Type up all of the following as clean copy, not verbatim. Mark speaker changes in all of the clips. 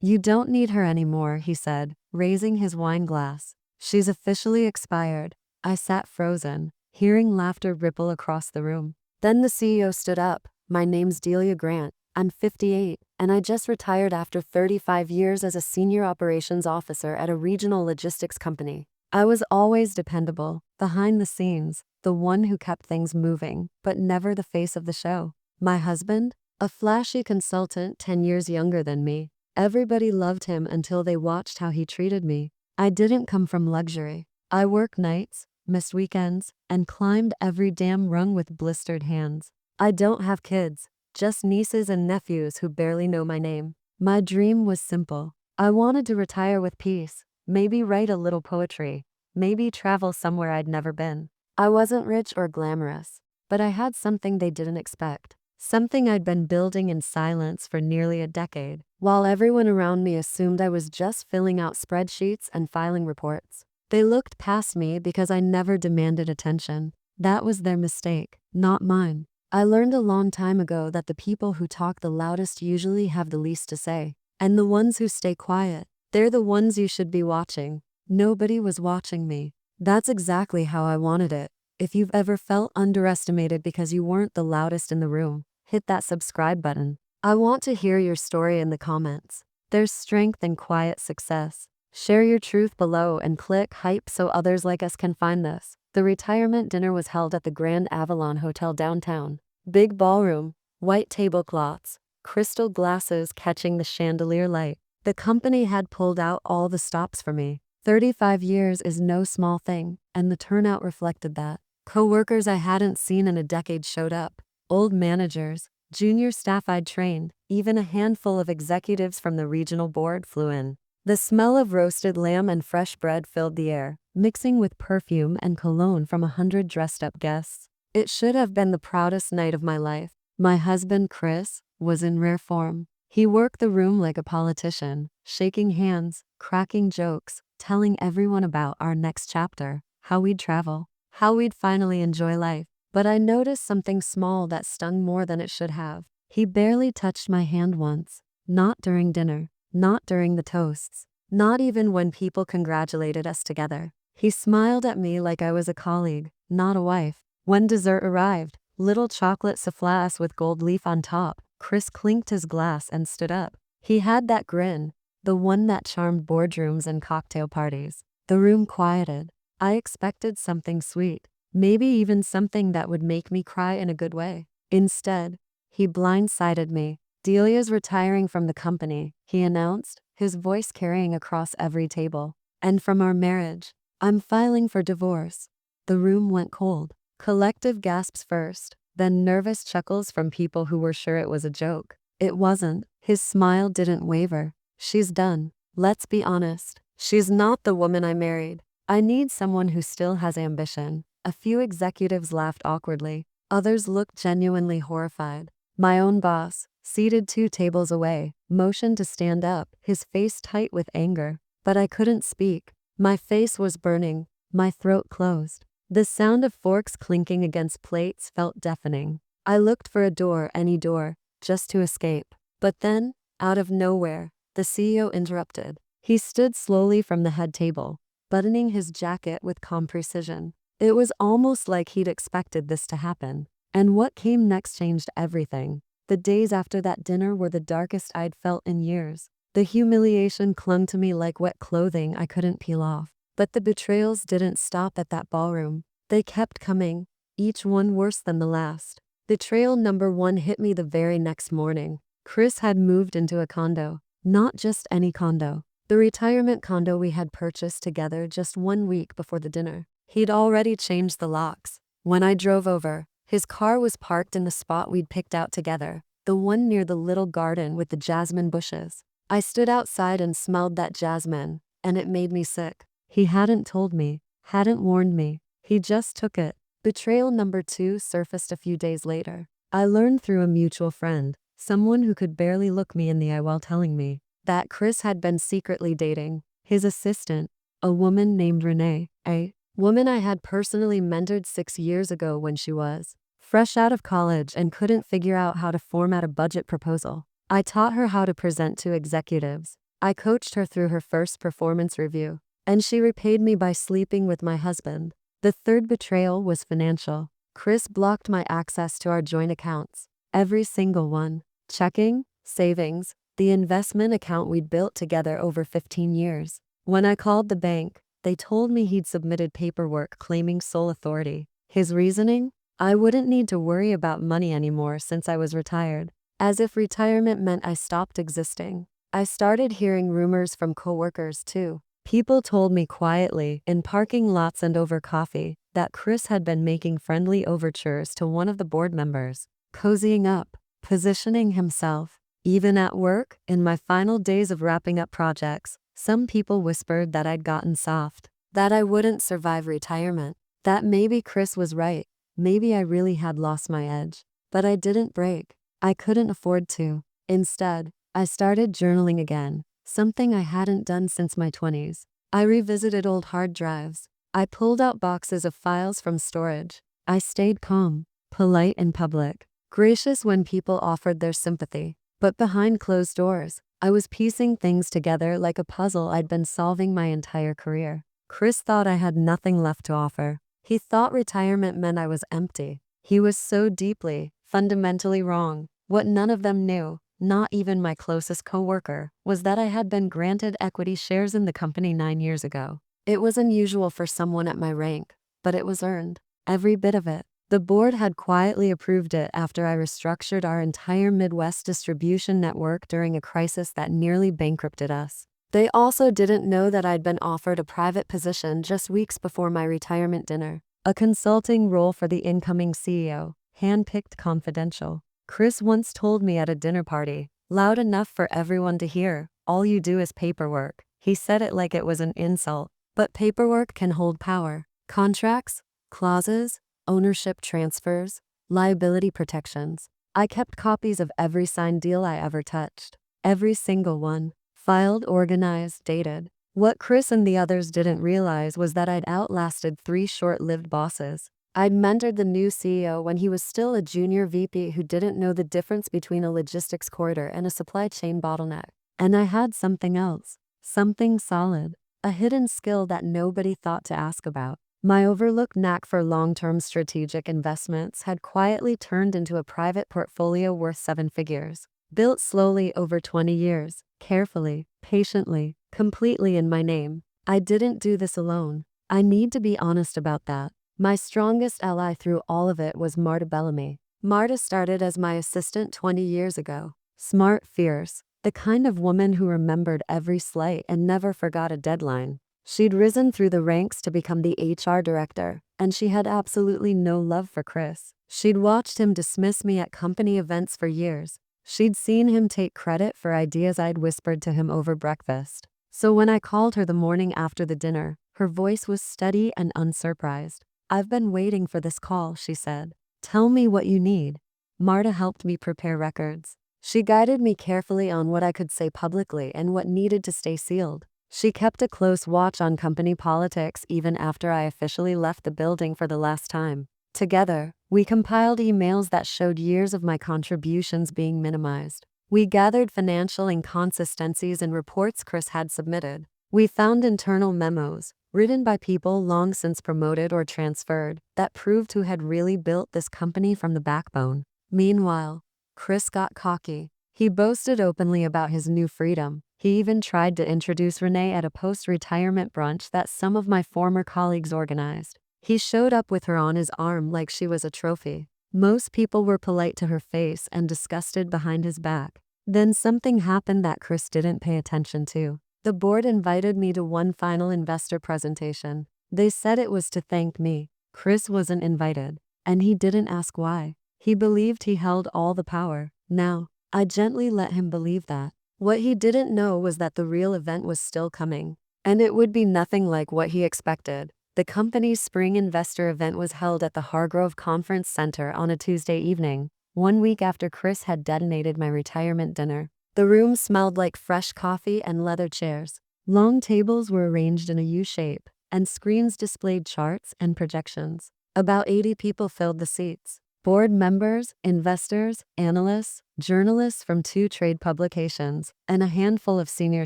Speaker 1: You don't need her anymore, he said, raising his wine glass. She's officially expired. I sat frozen, hearing laughter ripple across the room. Then the CEO stood up. My name's Delia Grant. I'm 58, and I just retired after 35 years as a senior operations officer at a regional logistics company. I was always dependable, behind the scenes, the one who kept things moving, but never the face of the show. My husband? A flashy consultant 10 years younger than me. Everybody loved him until they watched how he treated me. I didn't come from luxury. I worked nights, missed weekends, and climbed every damn rung with blistered hands. I don't have kids, just nieces and nephews who barely know my name. My dream was simple. I wanted to retire with peace, maybe write a little poetry, maybe travel somewhere I'd never been. I wasn't rich or glamorous, but I had something they didn't expect. Something I'd been building in silence for nearly a decade, while everyone around me assumed I was just filling out spreadsheets and filing reports. They looked past me because I never demanded attention. That was their mistake, not mine. I learned a long time ago that the people who talk the loudest usually have the least to say. And the ones who stay quiet, they're the ones you should be watching. Nobody was watching me. That's exactly how I wanted it. If you've ever felt underestimated because you weren't the loudest in the room, hit that subscribe button. I want to hear your story in the comments. There's strength in quiet success. Share your truth below and click hype so others like us can find this. The retirement dinner was held at the Grand Avalon Hotel downtown. Big ballroom, white tablecloths, crystal glasses catching the chandelier light. The company had pulled out all the stops for me. 35 years is no small thing, and the turnout reflected that. Co-workers I hadn't seen in a decade showed up. Old managers, junior staff I'd trained, even a handful of executives from the regional board flew in. The smell of roasted lamb and fresh bread filled the air, mixing with perfume and cologne from 100 dressed-up guests. It should have been the proudest night of my life. My husband, Chris, was in rare form. He worked the room like a politician, shaking hands, cracking jokes, telling everyone about our next chapter, how we'd travel, how we'd finally enjoy life. But I noticed something small that stung more than it should have. He barely touched my hand once. Not during dinner, not during the toasts, not even when people congratulated us together. He smiled at me like I was a colleague, not a wife. When dessert arrived, little chocolate soufflés with gold leaf on top, Chris clinked his glass and stood up. He had that grin, the one that charmed boardrooms and cocktail parties. The room quieted. I expected something sweet, maybe even something that would make me cry in a good way. Instead, he blindsided me. Delia's retiring from the company, he announced, his voice carrying across every table. And from our marriage, I'm filing for divorce. The room went cold. Collective gasps first, then nervous chuckles from people who were sure it was a joke. It wasn't. His smile didn't waver. She's done. Let's be honest. She's not the woman I married. I need someone who still has ambition. A few executives laughed awkwardly. Others looked genuinely horrified. My own boss, seated 2 tables away, motioned to stand up, his face tight with anger. But I couldn't speak. My face was burning. My throat closed. The sound of forks clinking against plates felt deafening. I looked for a door, any door, just to escape. But then, out of nowhere, the CEO interrupted. He stood slowly from the head table, buttoning his jacket with calm precision. It was almost like he'd expected this to happen. And what came next changed everything. The days after that dinner were the darkest I'd felt in years. The humiliation clung to me like wet clothing I couldn't peel off. But the betrayals didn't stop at that ballroom. They kept coming, each one worse than the last. Betrayal number 1 hit me the very next morning. Chris had moved into a condo, not just any condo. The retirement condo we had purchased together just 1 week before the dinner. He'd already changed the locks. When I drove over, his car was parked in the spot we'd picked out together, the one near the little garden with the jasmine bushes. I stood outside and smelled that jasmine, and it made me sick. He hadn't told me, hadn't warned me. He just took it. Betrayal number 2 surfaced a few days later. I learned through a mutual friend, someone who could barely look me in the eye while telling me, that Chris had been secretly dating his assistant, a woman named Renee, a woman I had personally mentored 6 years ago when she was fresh out of college and couldn't figure out how to format a budget proposal. I taught her how to present to executives. I coached her through her first performance review, and she repaid me by sleeping with my husband. The third betrayal was financial. Chris blocked my access to our joint accounts. Every single one. Checking, savings, the investment account we'd built together over 15 years. When I called the bank, they told me he'd submitted paperwork claiming sole authority. His reasoning? I wouldn't need to worry about money anymore since I was retired. As if retirement meant I stopped existing. I started hearing rumors from coworkers too. People told me quietly, in parking lots and over coffee, that Chris had been making friendly overtures to one of the board members, cozying up, positioning himself. Even at work, in my final days of wrapping up projects, some people whispered that I'd gotten soft, that I wouldn't survive retirement, that maybe Chris was right, maybe I really had lost my edge. But I didn't break. I couldn't afford to. Instead, I started journaling again, something I hadn't done since my 20s. I revisited old hard drives. I pulled out boxes of files from storage. I stayed calm, polite in public, gracious when people offered their sympathy. But behind closed doors, I was piecing things together like a puzzle I'd been solving my entire career. Chris thought I had nothing left to offer. He thought retirement meant I was empty. He was so deeply, fundamentally wrong. What none of them knew, not even my closest coworker, was that I had been granted equity shares in the company 9 years ago. It was unusual for someone at my rank, but it was earned. Every bit of it. The board had quietly approved it after I restructured our entire Midwest distribution network during a crisis that nearly bankrupted us. They also didn't know that I'd been offered a private position just weeks before my retirement dinner. A consulting role for the incoming CEO, handpicked confidential. Chris once told me at a dinner party, loud enough for everyone to hear, "All you do is paperwork." He said it like it was an insult. But paperwork can hold power. Contracts, clauses, ownership transfers, liability protections. I kept copies of every signed deal I ever touched. Every single one. Filed, organized, dated. What Chris and the others didn't realize was that I'd outlasted 3 short-lived bosses. I'd mentored the new CEO when he was still a junior VP who didn't know the difference between a logistics corridor and a supply chain bottleneck. And I had something else. Something solid. A hidden skill that nobody thought to ask about. My overlooked knack for long-term strategic investments had quietly turned into a private portfolio worth 7 figures. Built slowly over 20 years, carefully, patiently, completely in my name. I didn't do this alone. I need to be honest about that. My strongest ally through all of it was Marta Bellamy. Marta started as my assistant 20 years ago. Smart, fierce, the kind of woman who remembered every slight and never forgot a deadline. She'd risen through the ranks to become the HR director, and she had absolutely no love for Chris. She'd watched him dismiss me at company events for years. She'd seen him take credit for ideas I'd whispered to him over breakfast. So when I called her the morning after the dinner, her voice was steady and unsurprised. "I've been waiting for this call," she said. "Tell me what you need." Marta helped me prepare records. She guided me carefully on what I could say publicly and what needed to stay sealed. She kept a close watch on company politics even after I officially left the building for the last time. Together, we compiled emails that showed years of my contributions being minimized. We gathered financial inconsistencies in reports Chris had submitted. We found internal memos, written by people long since promoted or transferred, that proved who had really built this company from the backbone. Meanwhile, Chris got cocky. He boasted openly about his new freedom. He even tried to introduce Renee at a post-retirement brunch that some of my former colleagues organized. He showed up with her on his arm like she was a trophy. Most people were polite to her face and disgusted behind his back. Then something happened that Chris didn't pay attention to. The board invited me to one final investor presentation. They said it was to thank me. Chris wasn't invited, and he didn't ask why. He believed he held all the power. Now, I gently let him believe that. What he didn't know was that the real event was still coming, and it would be nothing like what he expected. The company's spring investor event was held at the Hargrove Conference Center on a Tuesday evening, 1 week after Chris had detonated my retirement dinner. The room smelled like fresh coffee and leather chairs. Long tables were arranged in a U shape, and screens displayed charts and projections. About 80 people filled the seats. Board members, investors, analysts, journalists from 2 trade publications, and a handful of senior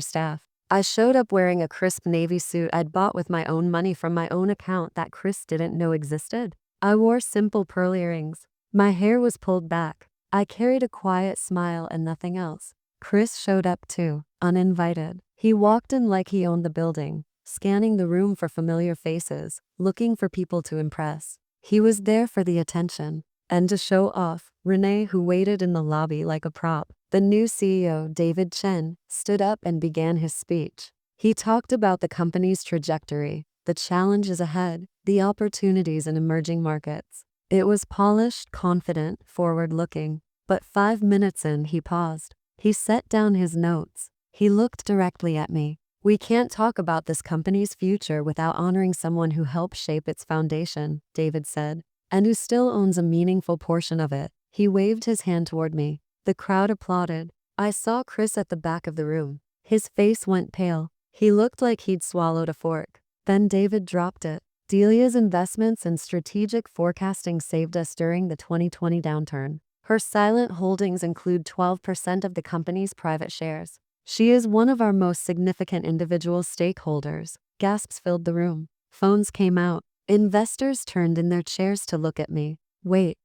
Speaker 1: staff. I showed up wearing a crisp navy suit I'd bought with my own money from my own account that Chris didn't know existed. I wore simple pearl earrings. My hair was pulled back. I carried a quiet smile and nothing else. Chris showed up too, uninvited. He walked in like he owned the building, scanning the room for familiar faces, looking for people to impress. He was there for the attention. And to show off, Renee, who waited in the lobby like a prop, the new CEO, David Chen, stood up and began his speech. He talked about the company's trajectory, the challenges ahead, the opportunities in emerging markets. It was polished, confident, forward-looking. But 5 minutes in, he paused. He set down his notes. He looked directly at me. "We can't talk about this company's future without honoring someone who helped shape its foundation," David said, "and who still owns a meaningful portion of it." He waved his hand toward me. The crowd applauded. I saw Chris at the back of the room. His face went pale. He looked like he'd swallowed a fork. Then David dropped it. "Delia's investments and strategic forecasting saved us during the 2020 downturn. Her silent holdings include 12% of the company's private shares. She is one of our most significant individual stakeholders." Gasps filled the room. Phones came out. Investors turned in their chairs to look at me. "Wait,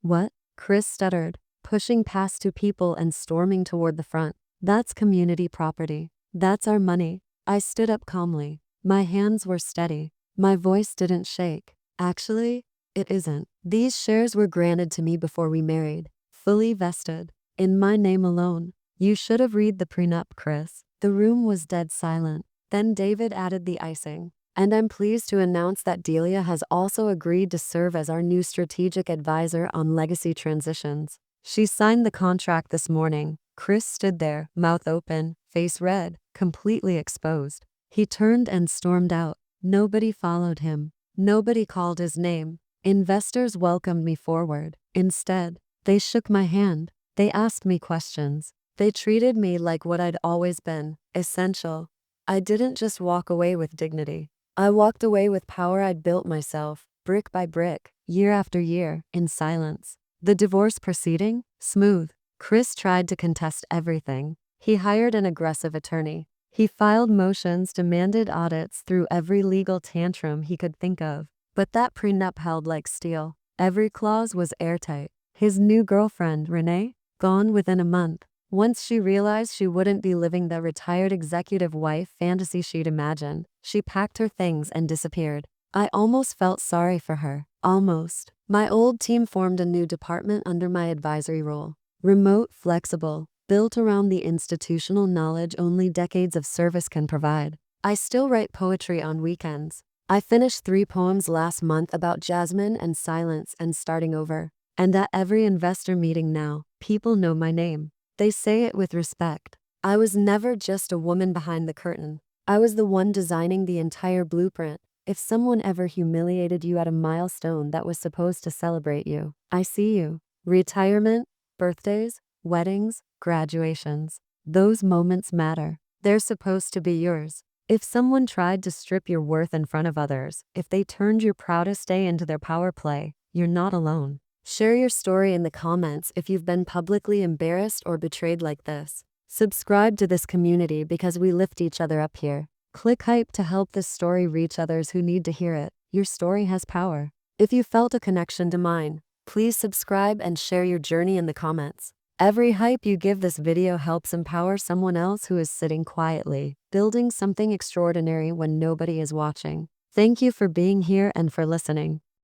Speaker 1: what?" Chris stuttered, pushing past 2 people and storming toward the front. "That's community property. That's our money." I stood up calmly. My hands were steady. My voice didn't shake. "Actually, it isn't. These shares were granted to me before we married, fully vested, in my name alone." "You should have read the prenup, Chris." The room was dead silent. Then David added the icing. "And I'm pleased to announce that Delia has also agreed to serve as our new strategic advisor on legacy transitions. She signed the contract this morning." Chris stood there, mouth open, face red, completely exposed. He turned and stormed out. Nobody followed him. Nobody called his name. Investors welcomed me forward. Instead, they shook my hand. They asked me questions. They treated me like what I'd always been, essential. I didn't just walk away with dignity. I walked away with power I'd built myself, brick by brick, year after year, in silence. The divorce proceeding? Smooth. Chris tried to contest everything. He hired an aggressive attorney. He filed motions, demanded audits, threw every legal tantrum he could think of. But that prenup held like steel. Every clause was airtight. His new girlfriend, Renee, gone within a month. Once she realized she wouldn't be living the retired executive wife fantasy she'd imagined, she packed her things and disappeared. I almost felt sorry for her. Almost. My old team formed a new department under my advisory role. Remote, flexible, built around the institutional knowledge only decades of service can provide. I still write poetry on weekends. I finished 3 poems last month about jasmine and silence and starting over. And at every investor meeting now, people know my name. They say it with respect. I was never just a woman behind the curtain. I was the one designing the entire blueprint. If someone ever humiliated you at a milestone that was supposed to celebrate you, I see you. Retirement, birthdays, weddings, graduations. Those moments matter. They're supposed to be yours. If someone tried to strip your worth in front of others, if they turned your proudest day into their power play, you're not alone. Share your story in the comments if you've been publicly embarrassed or betrayed like this. Subscribe to this community because we lift each other up here. Click hype to help this story reach others who need to hear it. Your story has power. If you felt a connection to mine, please subscribe and share your journey in the comments. Every hype you give this video helps empower someone else who is sitting quietly, building something extraordinary when nobody is watching. Thank you for being here and for listening.